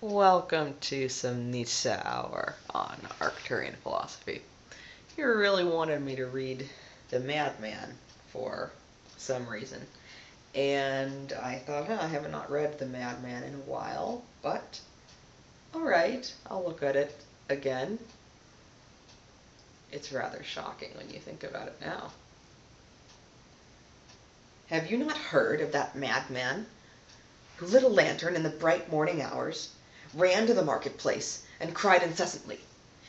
Welcome to some Nietzsche Hour on Arcturian philosophy. You really wanted me to read the Madman for some reason. And I thought, I have not read the Madman in a while, but alright, I'll look at it again. It's rather shocking when you think about it now. Have you not heard of that madman who lit a lantern in the bright morning hours, ran to the marketplace, and cried incessantly,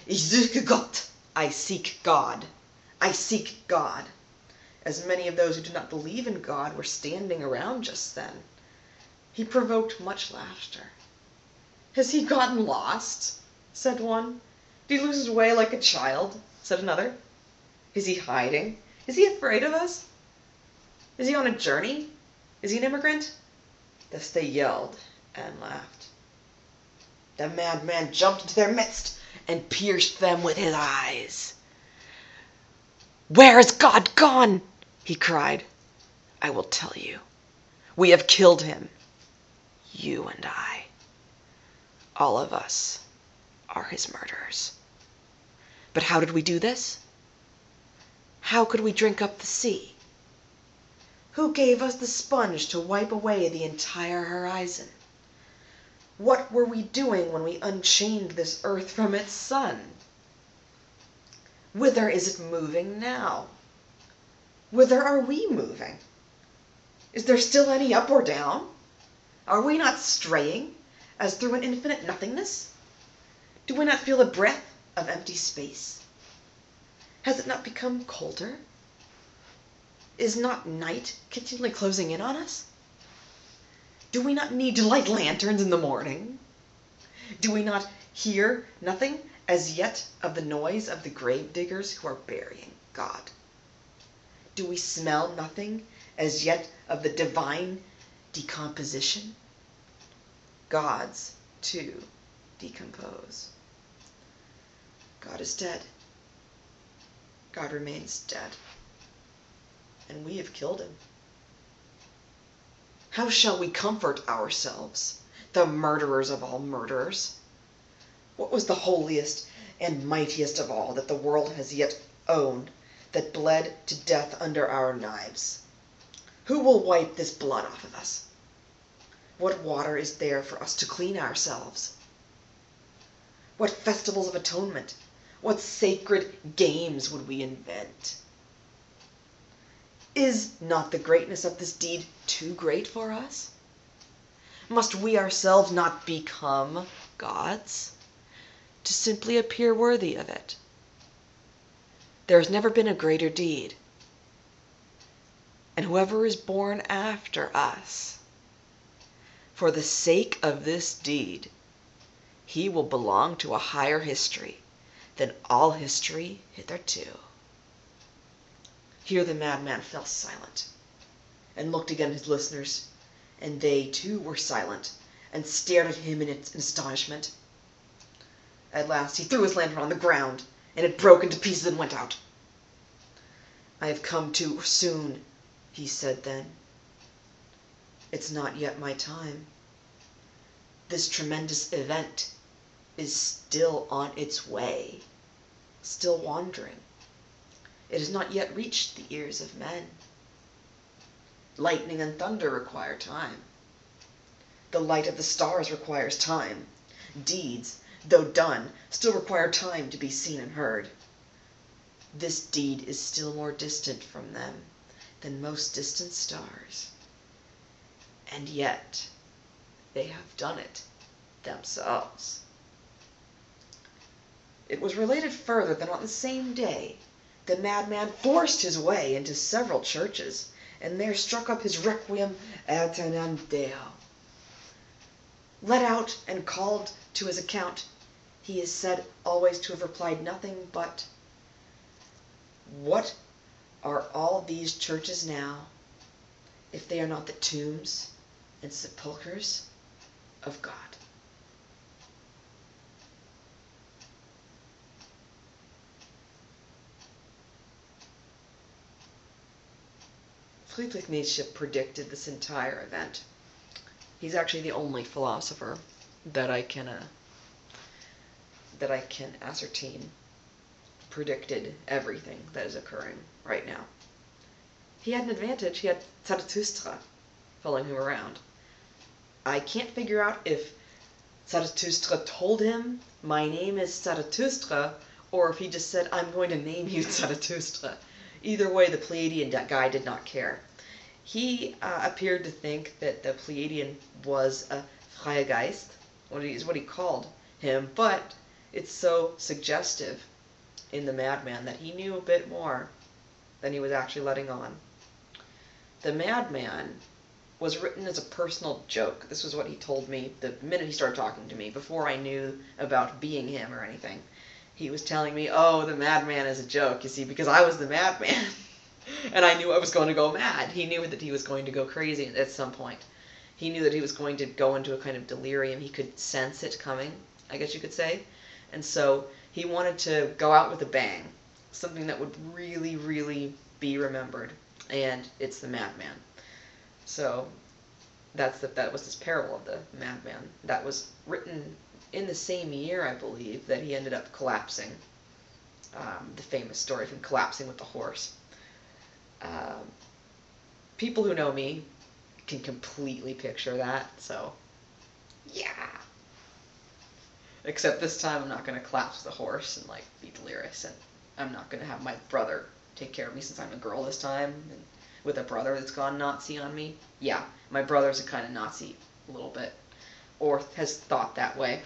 Ich suche Gott! I seek God! I seek God! As many of those who did not believe in God were standing around just then. He provoked much laughter. Has he gotten lost? Said one. Did he lose his way like a child? Said another. Is he hiding? Is he afraid of us? Is he on a journey? Is he an immigrant? Thus they yelled and laughed. The madman jumped into their midst and pierced them with his eyes. Where is God gone? He cried. I will tell you. We have killed him. You and I. All of us are his murderers. But how did we do this? How could we drink up the sea? Who gave us the sponge to wipe away the entire horizon? What were we doing when we unchained this earth from its sun? Whither is it moving now? Whither are we moving? Is there still any up or down? Are we not straying, as through an infinite nothingness? Do we not feel the breath of empty space? Has it not become colder? Is not night continually closing in on us? Do we not need to light lanterns in the morning? Do we not hear nothing as yet of the noise of the grave diggers who are burying God? Do we smell nothing as yet of the divine decomposition? Gods, too, decompose. God is dead. God remains dead. And we have killed him. How shall we comfort ourselves, the murderers of all murderers? What was the holiest and mightiest of all that the world has yet owned, that bled to death under our knives? Who will wipe this blood off of us? What water is there for us to clean ourselves? What festivals of atonement, what sacred games would we invent? Is not the greatness of this deed too great for us? Must we ourselves not become gods, to simply appear worthy of it? There has never been a greater deed. And whoever is born after us, for the sake of this deed, he will belong to a higher history than all history hitherto. Here the madman fell silent, and looked again at his listeners, and they too were silent, and stared at him in astonishment. At last he threw his lantern on the ground, and it broke into pieces and went out. I have come too soon, he said then. It's not yet my time. This tremendous event is still on its way, still wandering. It has not yet reached the ears of men. Lightning and thunder require time. The light of the stars requires time. Deeds, though done, still require time to be seen and heard. This deed is still more distant from them than most distant stars. And yet, they have done it themselves. It was related further that on the same day, the madman forced his way into several churches, and there struck up his requiem aeternam Deo. Let out and called to his account, he is said always to have replied nothing but, what are all these churches now, if they are not the tombs and sepulchres of God? Friedrich Nietzsche predicted this entire event. He's actually the only philosopher that I can ascertain predicted everything that is occurring right now. He had an advantage. He had Zarathustra following him around. I can't figure out if Zarathustra told him, "My name is Zarathustra," or if he just said, "I'm going to name you Zarathustra." Either way, the Pleiadian guy did not care. He appeared to think that the Pleiadian was a freie Geist, what he called him, but it's so suggestive in the Madman that he knew a bit more than he was actually letting on. The Madman was written as a personal joke. This was what he told me the minute he started talking to me, before I knew about being him or anything. He was telling me, "Oh, the Madman is a joke, you see, because I was the Madman." And I knew I was going to go mad. He knew that he was going to go crazy at some point. He knew that he was going to go into a kind of delirium. He could sense it coming, I guess you could say. And so he wanted to go out with a bang, something that would really, really be remembered. And it's the Madman. So that was his parable of the Madman. That was written in the same year, I believe, that he ended up collapsing. The famous story of him collapsing with the horse. People who know me can completely picture that, so yeah. Except this time I'm not going to collapse with a horse and be delirious, and I'm not going to have my brother take care of me since I'm a girl this time, and with a brother that's gone Nazi on me. Yeah, my brother's a kind of Nazi, a little bit, or has thought that way.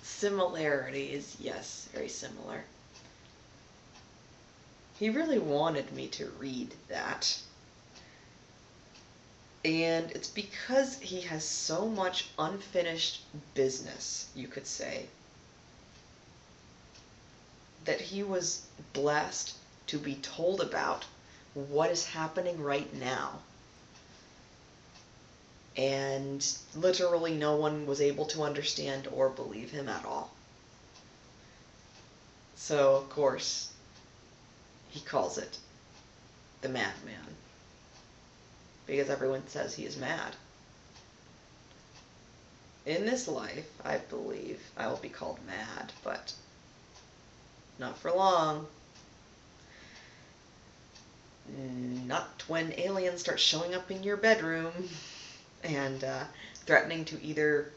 Similarities, yes, very similar. He really wanted me to read that. And it's because he has so much unfinished business, you could say, that he was blessed to be told about what is happening right now. And literally no one was able to understand or believe him at all. So, of course, he calls it the Madman, because everyone says he is mad. In this life, I believe, I will be called mad, but not for long. Not when aliens start showing up in your bedroom and threatening to either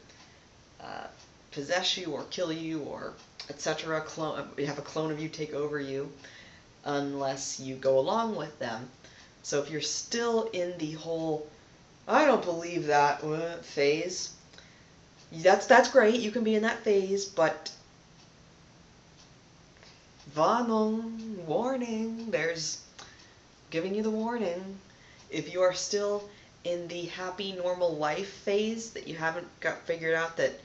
possess you or kill you or etc. Have a clone of you take over you, unless you go along with them. So if you're still in the whole "I don't believe that" phase, that's great. You can be in that phase, but Warnung, warning. There's giving you the warning. If you are still in the happy normal life phase, that you haven't got figured out that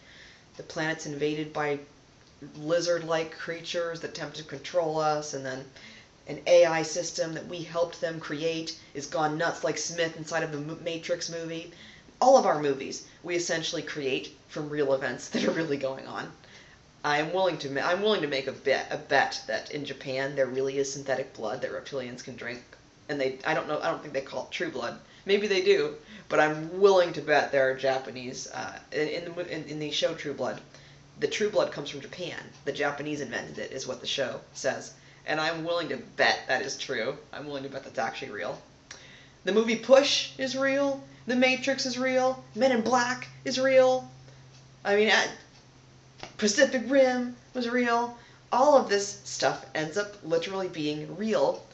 the planet's invaded by lizard-like creatures that attempt to control us, and then an AI system that we helped them create is gone nuts like Smith inside of the Matrix movie. All of our movies we essentially create from real events that are really going on. I'm willing to make a bet that in Japan there really is synthetic blood that reptilians can drink, and I don't think they call it true blood. Maybe they do, but I'm willing to bet there are Japanese in the show True Blood. The true blood comes from Japan. The Japanese invented it, is what the show says. And I'm willing to bet that is true. I'm willing to bet that's actually real. The movie Push is real. The Matrix is real. Men in Black is real. I mean, Pacific Rim was real. All of this stuff ends up literally being real,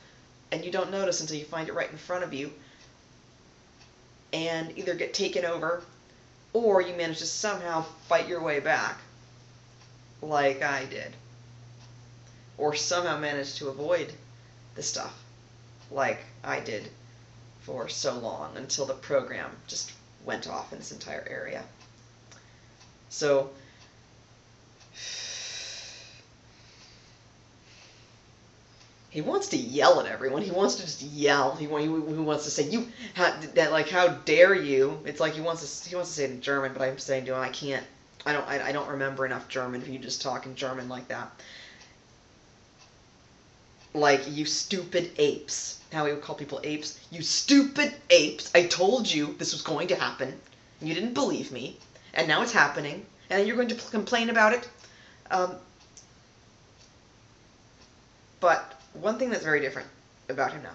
and you don't notice until you find it right in front of you, and either get taken over, or you manage to somehow fight your way back, like I did. Or somehow manage to avoid the stuff, like I did for so long, until the program just went off in this entire area. So, he wants to yell at everyone. He wants to just yell. He wants to say, how dare you? It's like he wants to say it in German, but I'm saying to him, I don't remember enough German if you just talk in German like that. Like, you stupid apes. How he would call people apes. You stupid apes. I told you this was going to happen. You didn't believe me, and now it's happening, and then you're going to complain about it. But one thing that's very different about him now,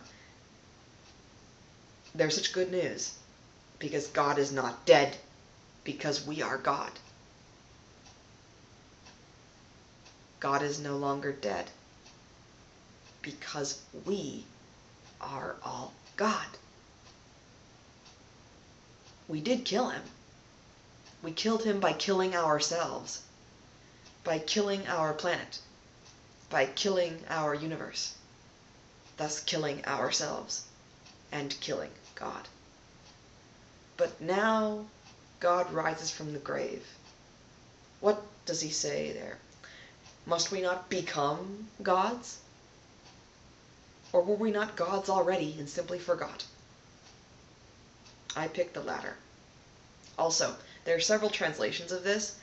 there's such good news, because God is not dead, because we are God. God is no longer dead, because we are all God. We did kill him. We killed him by killing ourselves, by killing our planet, by killing our universe, thus killing ourselves and killing God. But now God rises from the grave. What does he say there? Must we not become gods? Or were we not gods already and simply forgot? I picked the latter. Also, there are several translations of this,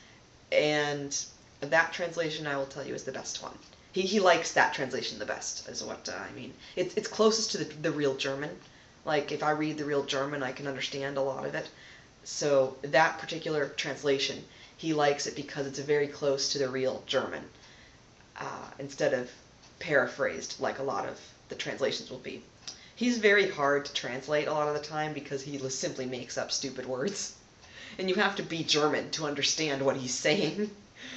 and that translation, I will tell you, is the best one. He likes that translation the best, is what I mean. It's closest to the real German. Like, if I read the real German, I can understand a lot of it. So that particular translation, he likes it because it's very close to the real German, instead of paraphrased like a lot of the translations will be. He's very hard to translate a lot of the time because he simply makes up stupid words. And you have to be German to understand what he's saying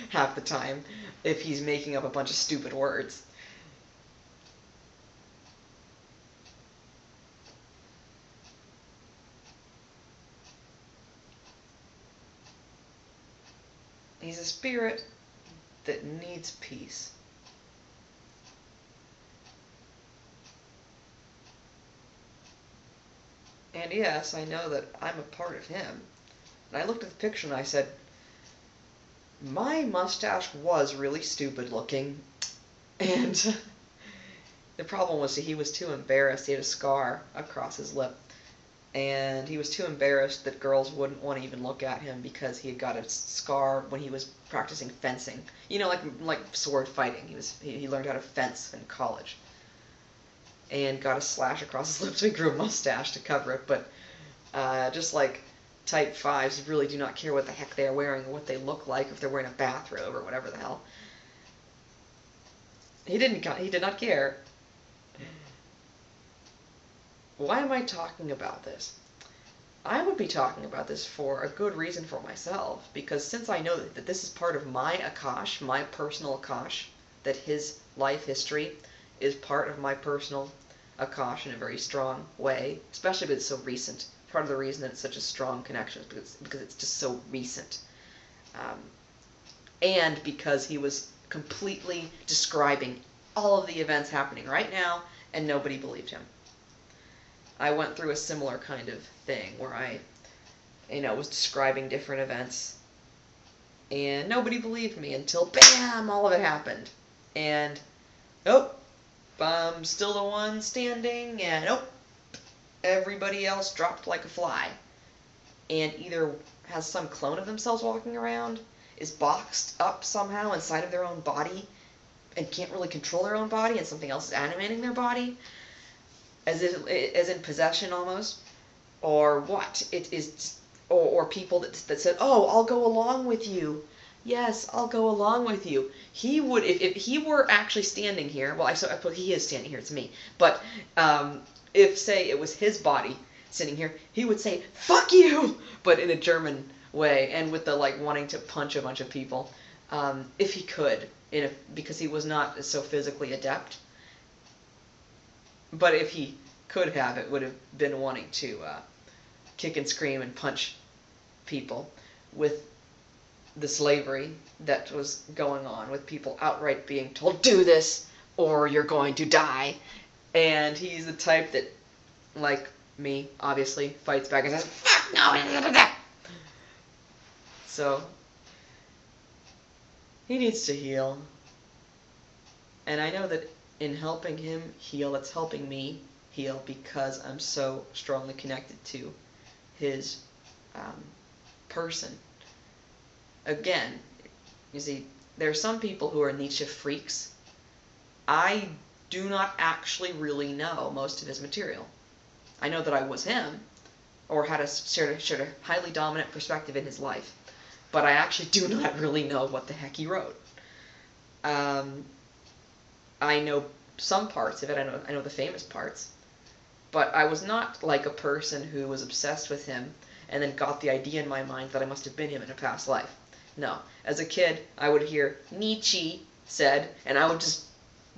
half the time if he's making up a bunch of stupid words. He's a spirit that needs peace. And yes, I know that I'm a part of him. And I looked at the picture and I said, my mustache was really stupid looking. And the problem was he was too embarrassed. He had a scar across his lip. And he was too embarrassed that girls wouldn't want to even look at him because he had got a scar when he was practicing fencing. You know, like sword fighting. He learned how to fence in college. And got a slash across his lip, so he grew a mustache to cover it. But just like type 5s, really do not care what the heck they're wearing or what they look like, if they're wearing a bathrobe or whatever the hell. He did not care. Why am I talking about this? I would be talking about this for a good reason for myself, because since I know that this is part of my Akash, my personal Akash, that his life history is part of my personal Akash in a very strong way, especially because it's so recent. Part of the reason that it's such a strong connection is because it's just so recent. And because he was completely describing all of the events happening right now, and nobody believed him. I went through a similar kind of thing where I, was describing different events, and nobody believed me until, bam, all of it happened. And, oh, I'm still the one standing, and oh, everybody else dropped like a fly. And either has some clone of themselves walking around, is boxed up somehow inside of their own body, and can't really control their own body, and something else is animating their body, as in possession almost, or what? It is, or people that said, oh, I'll go along with you. Yes, I'll go along with you. He would, if he were actually standing here, well, I suppose he is standing here, it's me, but if, say, it was his body sitting here, he would say, fuck you, but in a German way, and with the, wanting to punch a bunch of people, if he could, because he was not so physically adept. But if he could have, it would have been wanting to kick and scream and punch people with the slavery that was going on, with people outright being told, do this or you're going to die. And he's the type that, like me, obviously, fights back and says, fuck no. So, he needs to heal. And I know that in helping him heal, it's helping me heal because I'm so strongly connected to his person. Again, you see, there are some people who are Nietzsche freaks. I do not actually really know most of his material. I know that I was him, or had a sort of highly dominant perspective in his life. But I actually do not really know what the heck he wrote. I know some parts of it. I know the famous parts. But I was not like a person who was obsessed with him and then got the idea in my mind that I must have been him in a past life. No. As a kid, I would hear Nietzsche said, and I would just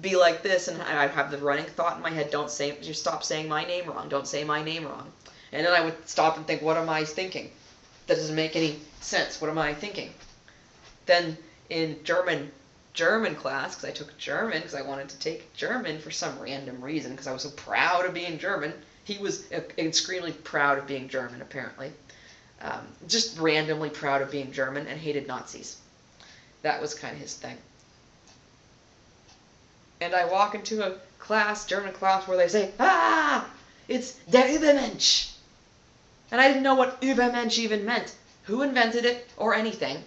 be like this, and I'd have the running thought in my head, just stop saying my name wrong, don't say my name wrong. And then I would stop and think, what am I thinking? That doesn't make any sense. What am I thinking? Then in German class, because I took German, because I wanted to take German for some random reason, because I was so proud of being German. He was extremely proud of being German, apparently. Just randomly proud of being German and hated Nazis. That was kind of his thing. And I walk into a class, German class, where they say, it's der Übermensch. And I didn't know what Übermensch even meant. Who invented it, or anything.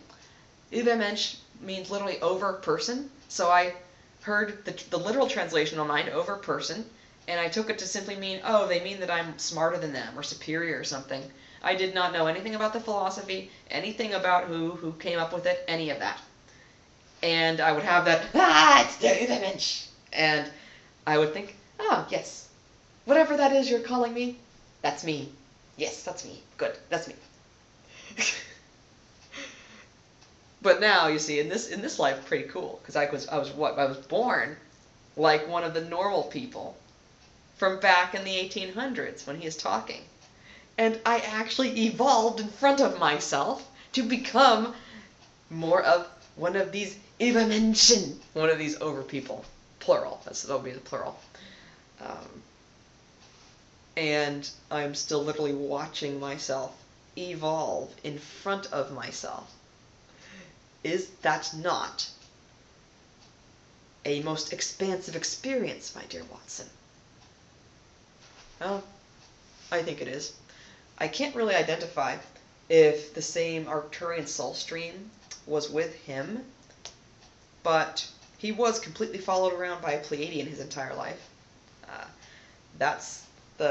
Übermensch means literally over person. So I heard the literal translation online, over person, and I took it to simply mean, oh, they mean that I'm smarter than them, or superior or something. I did not know anything about the philosophy, anything about who came up with it, any of that. And I would have that, it's der Übermensch. And I would think, oh, yes, whatever that is you're calling me, that's me. Yes, that's me. Good, that's me. But now, you see, in this life, pretty cool, because I was born like one of the normal people from back in the 1800s when he is talking. And I actually evolved in front of myself to become more of one of these Übermenschen, one of these over people, plural. That'll be the plural. And I'm still literally watching myself evolve in front of myself. Is that not a most expansive experience, my dear Watson? Oh, I think it is. I can't really identify if the same Arcturian soul stream was with him, but he was completely followed around by a Pleiadian his entire life.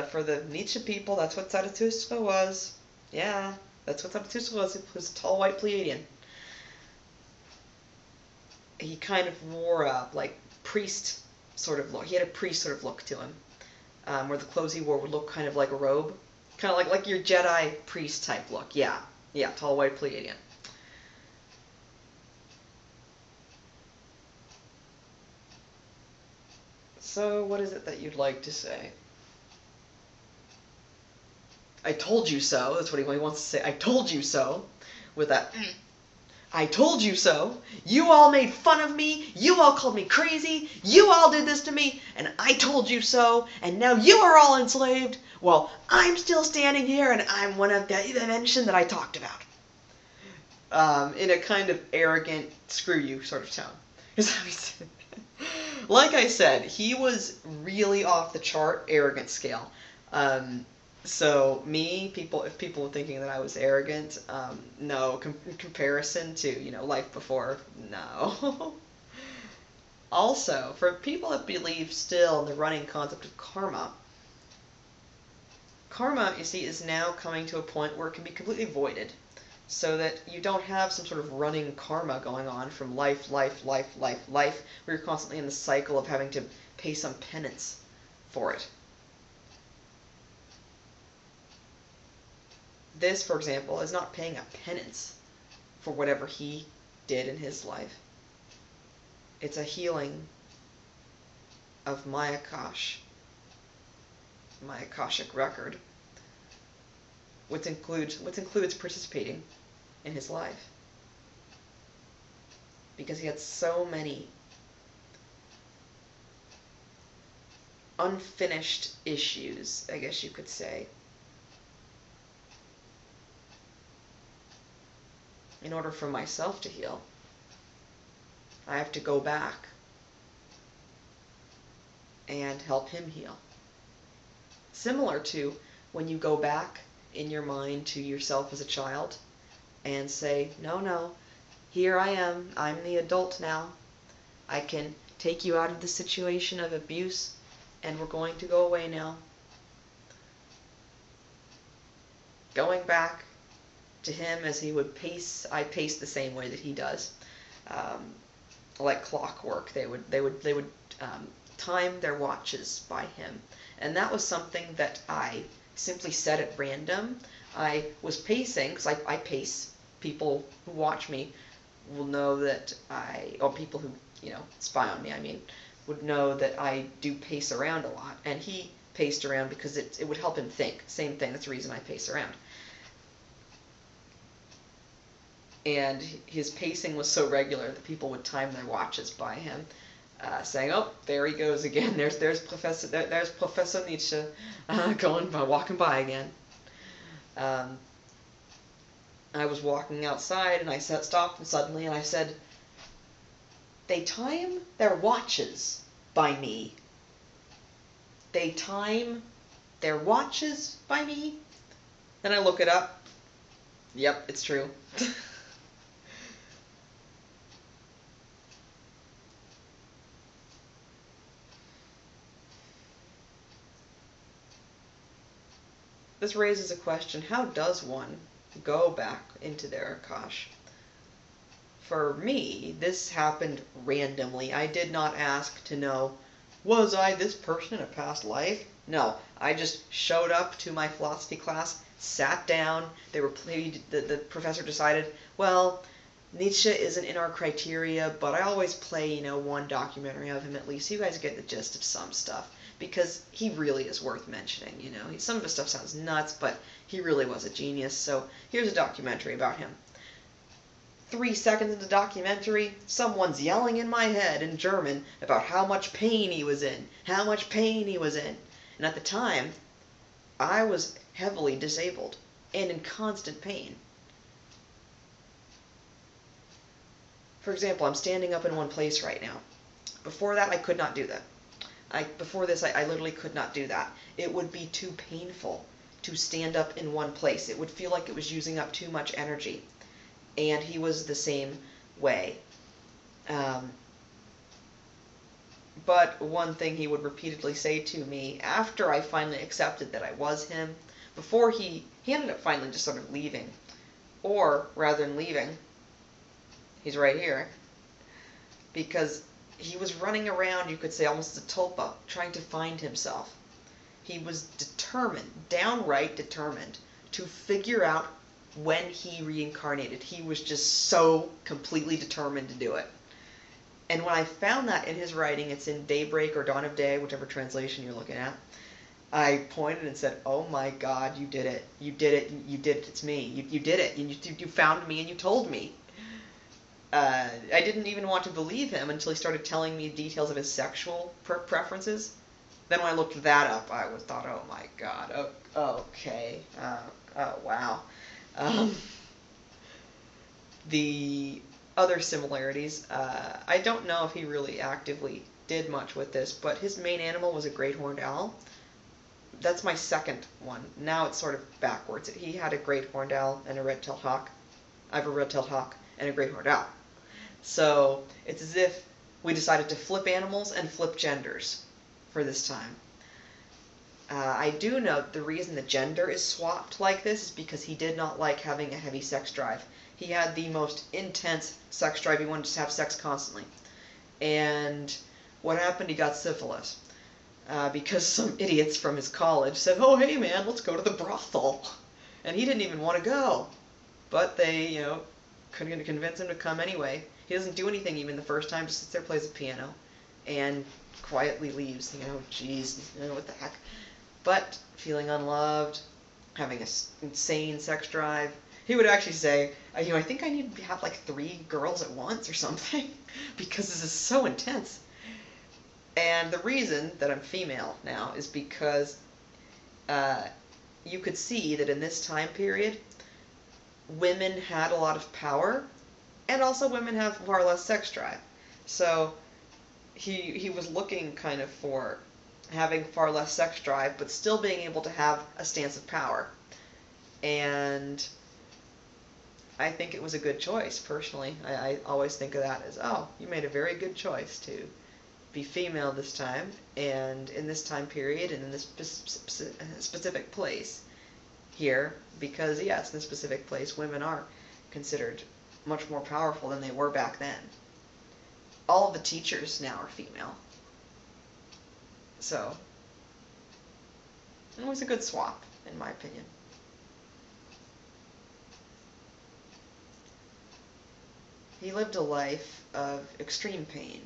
For the Nietzsche people, that's what Zarathustra was. Yeah, that's what Zarathustra was. It was a tall white Pleiadian. He kind of wore a priest sort of look. He had a priest sort of look to him, where the clothes he wore would look kind of like a robe, kind of like your Jedi priest type look. Yeah, tall white Pleiadian. So, what is it that you'd like to say? I told you so. That's what he wants to say. I told you so. With that. I told you so. You all made fun of me. You all called me crazy. You all did this to me. And I told you so. And now you are all enslaved. Well, I'm still standing here and I'm one of the Übermenschen that I talked about. In a kind of arrogant, screw you sort of tone. Like I said, he was really off the chart arrogant scale. So if people were thinking that I was arrogant, no, in comparison to, life before, no. Also, for people that believe still in the running concept of karma, you see, is now coming to a point where it can be completely voided, so that you don't have some sort of running karma going on from life, where you're constantly in the cycle of having to pay some penance for it. This, for example, is not paying a penance for whatever he did in his life. It's a healing of my Akash, my Akashic record, which includes participating in his life. Because he had so many unfinished issues, I guess you could say. In order for myself to heal, I have to go back and help him heal. Similar to when you go back in your mind to yourself as a child and say, no, here I am, I'm the adult now. I can take you out of the situation of abuse and we're going to go away now. going back to him as he would pace. I pace the same way that he does, like clockwork. They would time their watches by him, and that was something that I simply set at random. I was pacing because I pace. People who watch me will know that or people who spy on me, I mean, would know that I do pace around a lot, and he paced around because it would help him think. Same thing. That's the reason I pace around. And his pacing was so regular that people would time their watches by him, saying, "Oh, there he goes again. There's Professor Nietzsche walking by again." I was walking outside and I stopped and suddenly and I said, "They time their watches by me. They time their watches by me." Then I look it up. Yep, it's true. This raises a question: how does one go back into their Akash? For me, this happened randomly. I did not ask to know, was I this person in a past life? No, I just showed up to my philosophy class, sat down. The professor decided, well, Nietzsche isn't in our criteria, but I always play, one documentary of him at least. So you guys get the gist of some stuff, because he really is worth mentioning. Some of his stuff sounds nuts, but he really was a genius. So here's a documentary about him. 3 seconds into the documentary, someone's yelling in my head in German about how much pain he was in, how much pain he was in. And at the time, I was heavily disabled and in constant pain. For example, I'm standing up in one place right now. Before that, I could not do that. Before this, I literally could not do that. It would be too painful to stand up in one place. It would feel like it was using up too much energy. And he was the same way. But one thing he would repeatedly say to me after I finally accepted that I was him, before he ended up finally just sort of leaving. Or, rather than leaving, he's right here, because he was running around, you could say, almost as a tulpa, trying to find himself. He was determined, downright determined, to figure out when he reincarnated. He was just so completely determined to do it. And when I found that in his writing, it's in Daybreak or Dawn of Day, whichever translation you're looking at, I pointed and said, "Oh my God, you did it. You did it. You did it. It's me. You did it. You found me and you told me." I didn't even want to believe him until he started telling me details of his sexual preferences. Then when I looked that up, I thought, oh my God, okay, oh wow. The other similarities, I don't know if he really actively did much with this, but his main animal was a great horned owl. That's my second one. Now it's sort of backwards. He had a great horned owl and a red-tailed hawk. I have a red-tailed hawk and a great horned owl. So it's as if we decided to flip animals and flip genders for this time. I do note the reason the gender is swapped like this is because he did not like having a heavy sex drive. He had the most intense sex drive. He wanted to have sex constantly. And what happened? He got syphilis. Because some idiots from his college said, "Oh, hey man, let's go to the brothel." And he didn't even want to go. But they, couldn't convince him to come anyway. He doesn't do anything even the first time, just sits there, plays the piano, and quietly leaves. Thinking, oh, geez, what the heck. But feeling unloved, having an insane sex drive. He would actually say, I think I need to have like 3 girls at once or something, because this is so intense. And the reason that I'm female now is because you could see that in this time period, women had a lot of power, and also women have far less sex drive. So he was looking kind of for having far less sex drive, but still being able to have a stance of power. And I think it was a good choice, personally. I always think of that as, oh, you made a very good choice to be female this time, and in this time period, and in this specific place. here because, yes, in a specific place, women are considered much more powerful than they were back then. All of the teachers now are female. So, it was a good swap, in my opinion. He lived a life of extreme pain.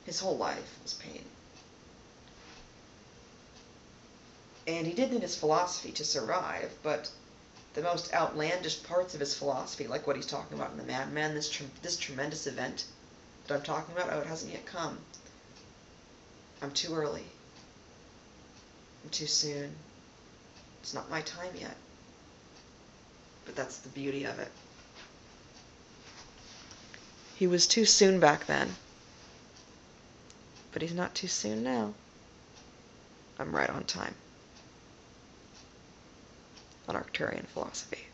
His whole life was pain. And he did need his philosophy to survive, but the most outlandish parts of his philosophy, like what he's talking about in the Madman, this tremendous event that I'm talking about, oh, it hasn't yet come. I'm too early. I'm too soon. It's not my time yet. But that's the beauty of it. He was too soon back then. But he's not too soon now. I'm right on time. On Arcturian philosophy.